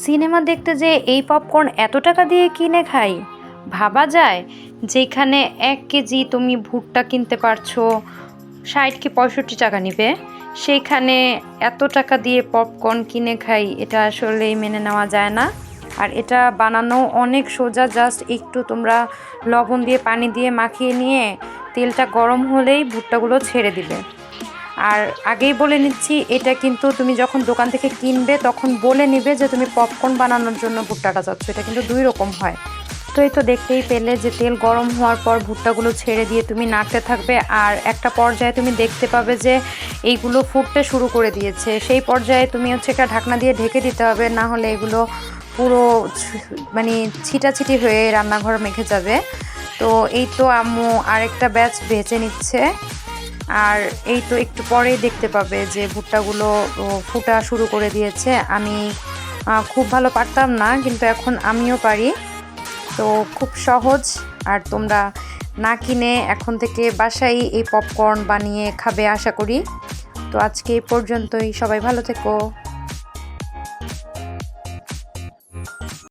Cinema দেখতে যে এই পপকর্ন এত টাকা দিয়ে কিনে খাই, ভাবা যায়? যেখানে 1 কেজি তুমি ভুট্টা কিনতে পারছো 60 কি 65 টাকা নিবে, সেইখানে এত টাকা দিয়ে পপকর্ন কিনে খাই, এটা আসলেই মেনে নেওয়া যায় না। আর এটা বানানো অনেক সোজা, জাস্ট একটু তোমরা লবণ দিয়ে পানি দিয়ে মাখিয়ে নিয়ে তেলটা গরম হলেই ভুট্টাগুলো ছেড়ে দিবে। আর আগেই বলে নিচ্ছি, এটা কিন্তু তুমি যখন দোকান থেকে কিনবে তখন বলে নিবে যে তুমি পপকর্ন বানানোর জন্য ভুট্টাটা চাচ্ছ। এটা কিন্তু 2 রকম হয়। তো এই তো দেখতেই পেলে যে তেল গরম হওয়ার পর ভুট্টাগুলো ছেড়ে দিয়ে তুমি নাড়তে থাকবে, আর একটা পর্যায়ে তুমি দেখতে পাবে যে এইগুলো ফুটতে শুরু করে দিয়েছে। সেই পর্যায়ে তুমি হচ্ছে একটা ঢাকনা দিয়ে ঢেকে দিতে হবে, না হলে এগুলো পুরো মানে ছিটাছিটি হয়ে রান্নাঘর মেখে যাবে। তো এই তো আম্মু আরেকটা ব্যাচ ভেজে নিচ্ছে। আর এই তো একটু পরেই দেখতে পাবে যে ভুট্টাগুলো ফুটা শুরু করে দিয়েছে। আমি খুব ভালো পারতাম না, কিন্তু এখন আমিও পারি। তো খুব সহজ। আর তোমরা না কিনে এখন থেকে বাসায় এই পপকর্ন বানিয়ে খাবে আশা করি। তো আজকে এই পর্যন্তই, সবাই ভালো থেকো।